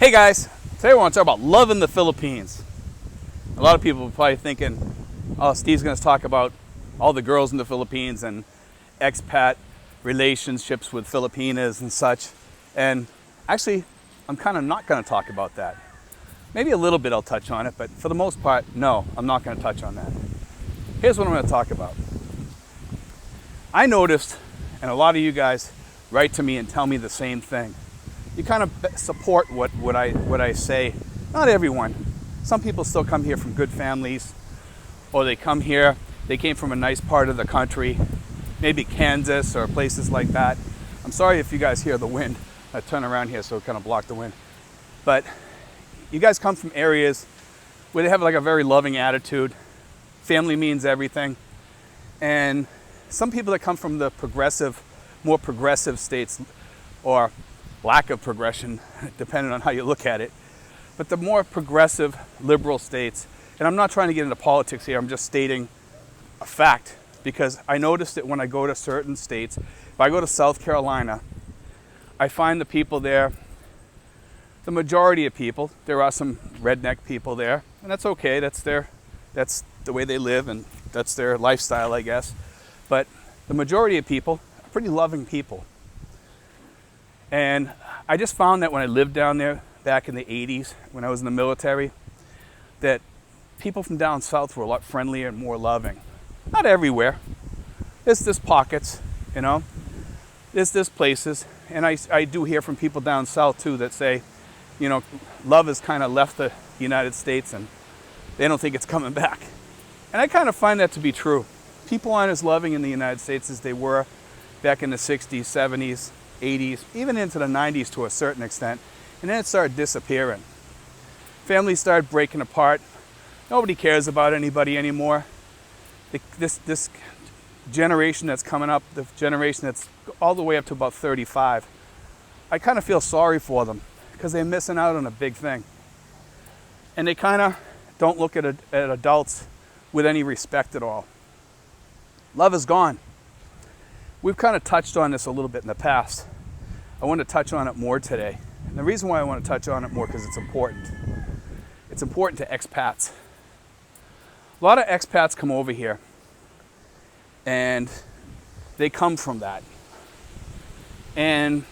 Hey guys, today we want to talk about loving the Philippines. A lot of people are probably thinking, oh, Steve's going to talk about all the girls in the Philippines and expat relationships with Filipinas and such. And actually, I'm kind of not going to talk about that. Maybe a little bit I'll touch on it, but for the most part, no, I'm not going to touch on that. Here's what I'm going to talk about. I noticed, and a lot of you guys write to me and tell me the same thing. You kind of support what I say. Not everyone. Some people still come here from good families, or they come here, they came from a nice part of the country, maybe Kansas or places like that. I'm sorry if you guys hear the wind. I turn around here so it kind of blocked the wind. But you guys come from areas where they have like a very loving attitude. Family means everything. And some people that come from the more progressive states, or lack of progression, depending on how you look at it, but the more progressive liberal states, and I'm not trying to get into politics here, I'm just stating a fact, because I noticed that when I go to certain states, if I go to South Carolina, I find the people there, the majority of people, there are some redneck people there, and that's okay, that's the way they live, and that's their lifestyle, I guess. But the majority of people are pretty loving people. And I just found that when I lived down there back in the 80s, when I was in the military, that people from down south were a lot friendlier and more loving. Not everywhere. There's pockets, you know. There's places. And I do hear from people down south too that say, you know, love has kind of left the United States and they don't think it's coming back. And I kind of find that to be true. People aren't as loving in the United States as they were back in the 60s, 70s, 80s, even into the 90s to a certain extent. And then it started disappearing. Families started breaking apart. Nobody cares about anybody anymore. This generation that's coming up, the generation that's all the way up to about 35, I kind of feel sorry for them because they're missing out on a big thing. And they kind of don't look at adults with any respect at all. Love is gone. We've kind of touched on this a little bit in the past. I want to touch on it more today. And the reason why I want to touch on it more because it's important. It's important to expats. A lot of expats come over here and they come from that. And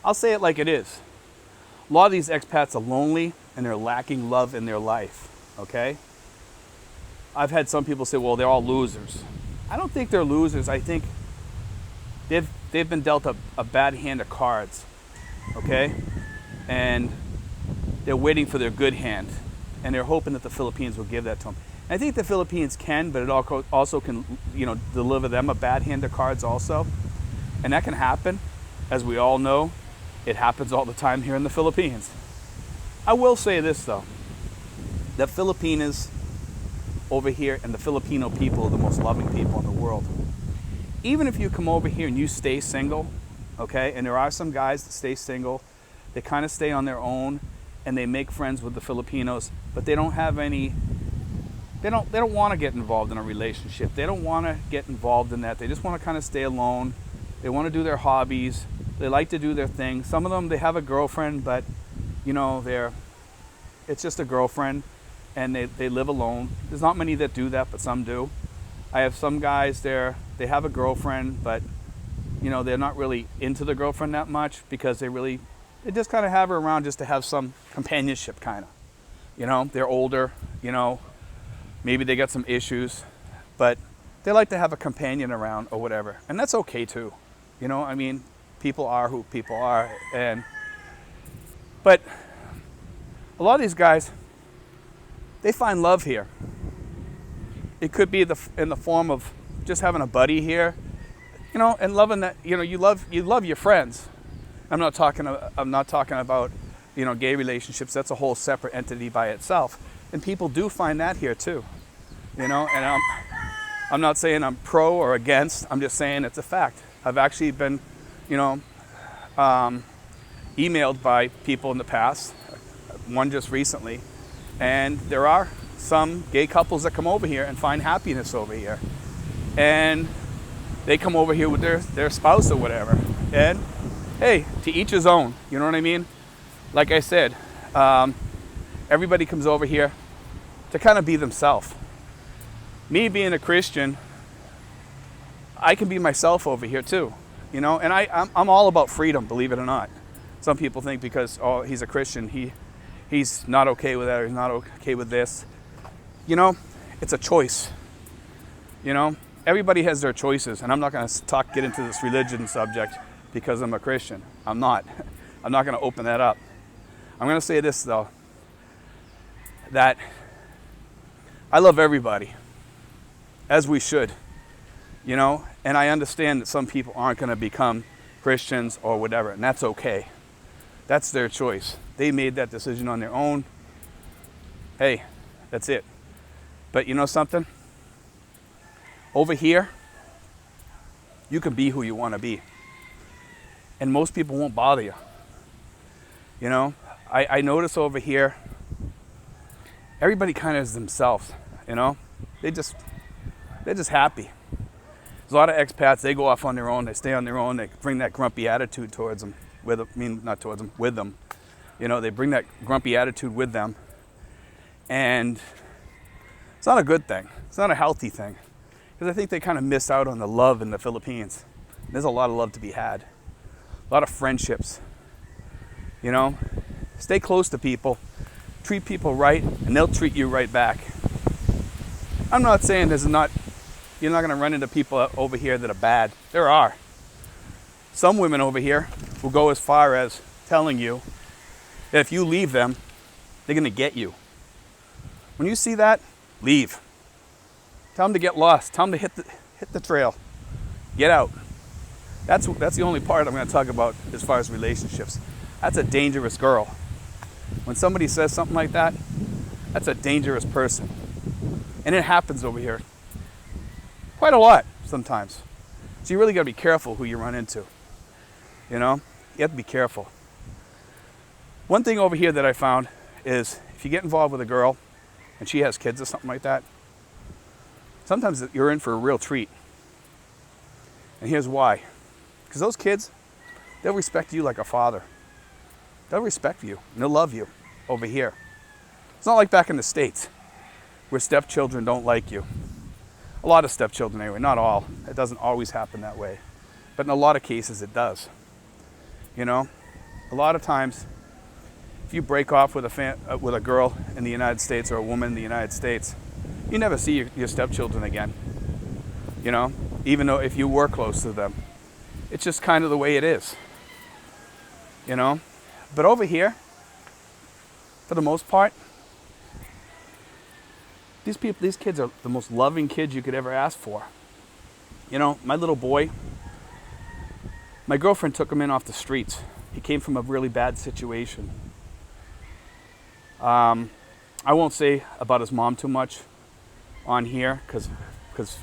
I'll say it like it is. A lot of these expats are lonely and they're lacking love in their life, okay? I've had some people say, well, they're all losers. I don't think they're losers. I think they've been dealt a bad hand of cards, okay? And they're waiting for their good hand. And they're hoping that the Philippines will give that to them. And I think the Philippines can, but it also can, you know, deliver them a bad hand of cards also. And that can happen. As we all know, it happens all the time here in the Philippines. I will say this, though. The Filipinas over here and the Filipino people are the most loving people in the world. Even if you come over here and you stay single, okay, and there are some guys that stay single, they kind of stay on their own and they make friends with the Filipinos, but they don't have any, they don't want to get involved in a relationship. They don't want to get involved in that. They just want to kind of stay alone. They want to do their hobbies. They like to do their thing. Some of them, they have a girlfriend, but you know, it's just a girlfriend. And they live alone. There's not many that do that, but some do. I have some guys there, they have a girlfriend, but you know, they're not really into the girlfriend that much because they just kind of have her around just to have some companionship kind of. You know, they're older, you know, maybe they got some issues, but they like to have a companion around or whatever. And that's okay too. You know, I mean, people are who people are. But a lot of these guys, they find love here. It could be in the form of just having a buddy here, you know, and loving that. You know, you love your friends. I'm not talking about, you know, gay relationships. That's a whole separate entity by itself. And people do find that here too, you know. And I'm not saying I'm pro or against. I'm just saying it's a fact. I've actually been, you know, emailed by people in the past. One just recently. And there are some gay couples that come over here and find happiness over here. And they come over here with their spouse or whatever. And hey, to each his own, you know what I mean? like I said, everybody comes over here to kind of be themselves. Me being a Christian, I can be myself over here too, you know, and I'm all about freedom, believe it or not. Some people think because, oh, he's a Christian, he's not okay with that, or he's not okay with this. You know, it's a choice. You know, everybody has their choices, and I'm not going to get into this religion subject because I'm a Christian. I'm not. I'm not going to open that up. I'm going to say this, though, that I love everybody, as we should, you know, and I understand that some people aren't going to become Christians or whatever, and that's okay. That's their choice. They made that decision on their own. Hey, that's it. But you know something? Over here, you can be who you want to be. And most people won't bother you. You know, I notice over here, everybody kind of is themselves, you know? They're just happy. There's a lot of expats, they go off on their own, they stay on their own, they bring that grumpy attitude towards them, with them. You know, they bring that grumpy attitude with them. And it's not a good thing. It's not a healthy thing. Because I think they kind of miss out on the love in the Philippines. There's a lot of love to be had. A lot of friendships. You know, stay close to people. Treat people right, and they'll treat you right back. I'm not saying you're not going to run into people over here that are bad. There are. Some women over here will go as far as telling you that if you leave them, they're going to get you. When you see that, leave. Tell them to get lost. Tell them to hit the trail. Get out. That's the only part I'm going to talk about as far as relationships. That's a dangerous girl. When somebody says something like that, that's a dangerous person. And it happens over here quite a lot sometimes. So you really got to be careful who you run into. You know, you have to be careful. One thing over here that I found is if you get involved with a girl and she has kids or something like that, sometimes you're in for a real treat. And here's why. Because those kids, they'll respect you like a father. They'll respect you and they'll love you over here. It's not like back in the States where stepchildren don't like you. A lot of stepchildren anyway, not all. It doesn't always happen that way. But in a lot of cases it does. You know, a lot of times if you break off with a girl in the United States or a woman in the United States, you never see your stepchildren again. You know, even though if you were close to them. It's just kind of the way it is. You know? But over here, for the most part, these kids are the most loving kids you could ever ask for. You know, my little boy, my girlfriend took him in off the streets. He came from a really bad situation. I won't say about his mom too much on here because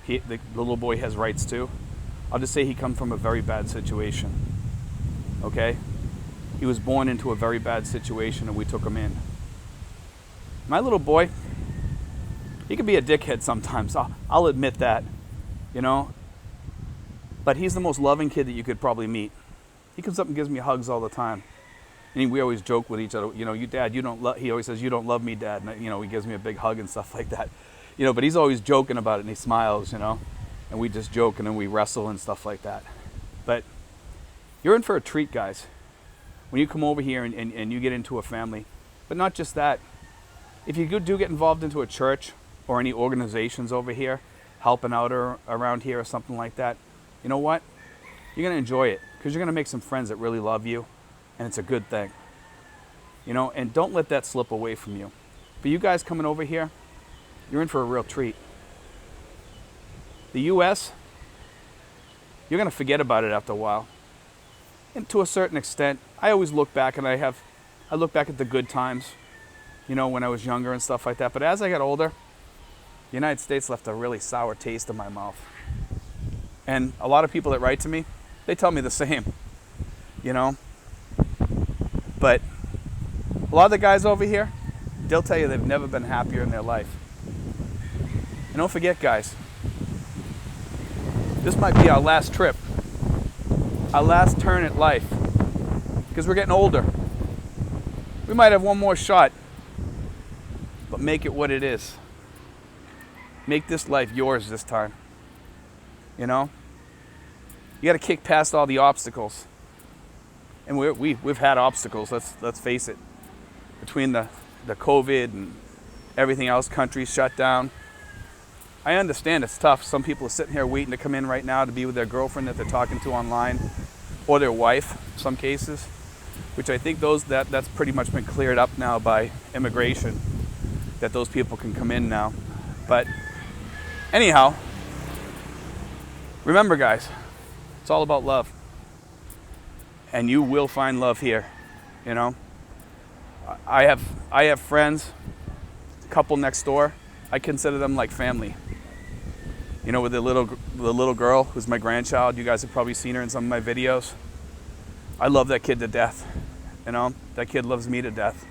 the little boy has rights too. I'll just say he come from a very bad situation. Okay? He was born into a very bad situation and we took him in. My little boy, he can be a dickhead sometimes. I'll admit that, you know. But he's the most loving kid that you could probably meet. He comes up and gives me hugs all the time. And we always joke with each other, you know, he always says, you don't love me, Dad. And, you know, he gives me a big hug and stuff like that. You know, but he's always joking about it and he smiles, you know. And we just joke and then we wrestle and stuff like that. But you're in for a treat, guys. When you come over here and you get into a family. But not just that. If you do get involved into a church or any organizations over here, helping out around here or something like that, you know what? You're going to enjoy it because you're going to make some friends that really love you, and it's a good thing. You know, and don't let that slip away from you. For you guys coming over here, you're in for a real treat. The U.S., you're going to forget about it after a while. And to a certain extent, I always look back and I look back at the good times, you know, when I was younger and stuff like that. But as I got older, the United States left a really sour taste in my mouth. And a lot of people that write to me, they tell me the same, you know. But a lot of the guys over here, they'll tell you they've never been happier in their life. And don't forget, guys, this might be our last trip, our last turn at life, because we're getting older. We might have one more shot, but make it what it is. Make this life yours this time. You know? You got to kick past all the obstacles. And we've had obstacles, let's face it. Between the COVID and everything else, countries shut down. I understand it's tough. Some people are sitting here waiting to come in right now to be with their girlfriend that they're talking to online, or their wife, in some cases, which I think that's pretty much been cleared up now by immigration, that those people can come in now. But anyhow, remember guys, it's all about love. And you will find love here, you know. I have friends, a couple next door. I consider them like family. You know, with the little girl who's my grandchild. You guys have probably seen her in some of my videos. I love that kid to death. You know, that kid loves me to death.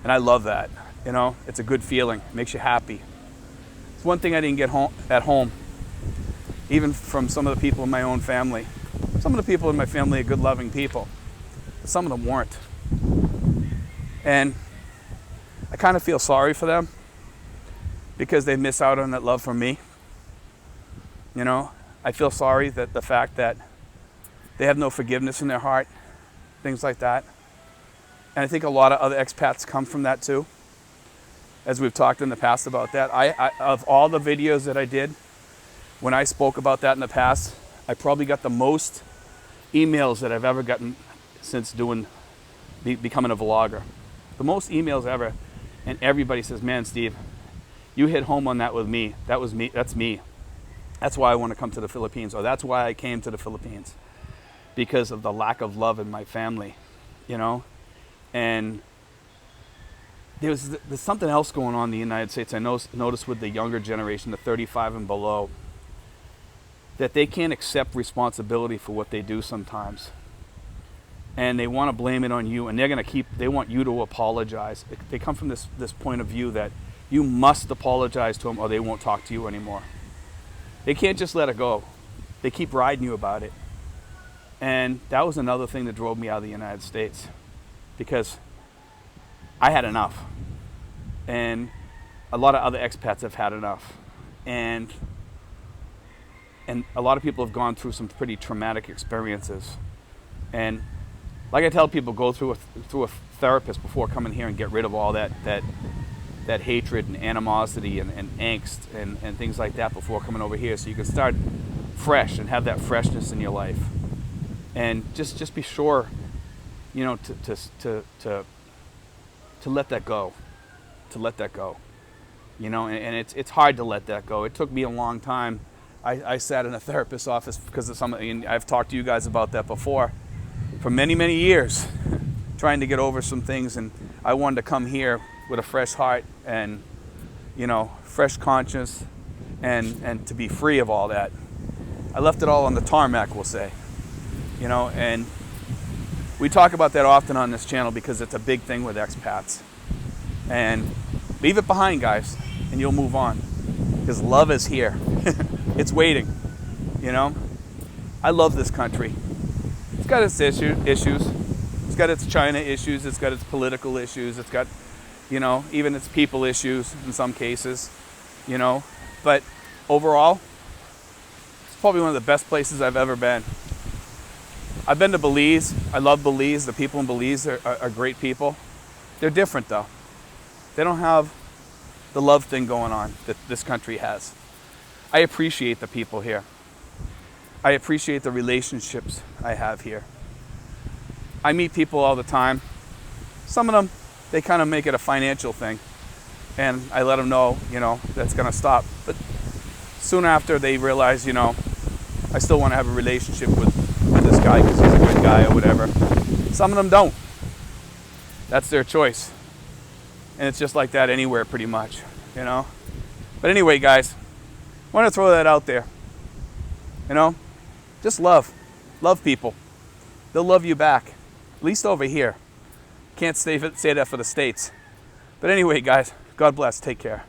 And I love that. You know, it's a good feeling. It makes you happy. It's one thing I didn't get at home, even from some of the people in my own family. Some of the people in my family are good, loving people, but some of them weren't. And I kind of feel sorry for them because they miss out on that love from me. You know, I feel sorry that the fact that they have no forgiveness in their heart, things like that. And I think a lot of other expats come from that too, as we've talked in the past about that. I of all the videos that I did, when I spoke about that in the past, I probably got the most emails that I've ever gotten since becoming a vlogger. The most emails ever. And everybody says, man, Steve, you hit home on that with me. That was me. That's me. That's why I want to come to the Philippines, or that's why I came to the Philippines, because of the lack of love in my family, you know. And there's something else going on in the United States. I noticed with the younger generation, the 35 and below, that they can't accept responsibility for what they do sometimes. And they want to blame it on you, and they want you to apologize. They come from this point of view that you must apologize to them or they won't talk to you anymore. They can't just let it go. They keep riding you about it. And that was another thing that drove me out of the United States, because I had enough. And a lot of other expats have had enough. And a lot of people have gone through some pretty traumatic experiences. And like I tell people, go through a therapist before coming here and get rid of all that hatred and animosity and angst and things like that before coming over here, so you can start fresh and have that freshness in your life. And just be sure, you know, to let that go. To let that go. You know, and it's hard to let that go. It took me a long time. I sat in a therapist's office because of and I've talked to you guys about that before, for many, many years, trying to get over some things. And I wanted to come here with a fresh heart and, you know, fresh conscience and to be free of all that. I left it all on the tarmac, we'll say, you know, and we talk about that often on this channel because it's a big thing with expats. And leave it behind, guys, and you'll move on, because love is here. It's waiting, you know. I love this country. It's got its issues. It's got its China issues. It's got its political issues. It's got, you know, even its people issues in some cases, you know. But overall, it's probably one of the best places I've ever been. I've been to Belize. I love Belize. The people in Belize are great people. They're different, though. They don't have the love thing going on that this country has. I appreciate the people here. I appreciate the relationships I have here. I meet people all the time. Some of them, they kind of make it a financial thing. And I let them know, you know, that's going to stop. But soon after, they realize, you know, I still want to have a relationship with this guy because he's a good guy or whatever. Some of them don't. That's their choice. And it's just like that anywhere pretty much, you know. But anyway, guys, I want to throw that out there. You know, just love people. They'll love you back, at least over here. Can't say that for the States. But anyway, guys, God bless. Take care.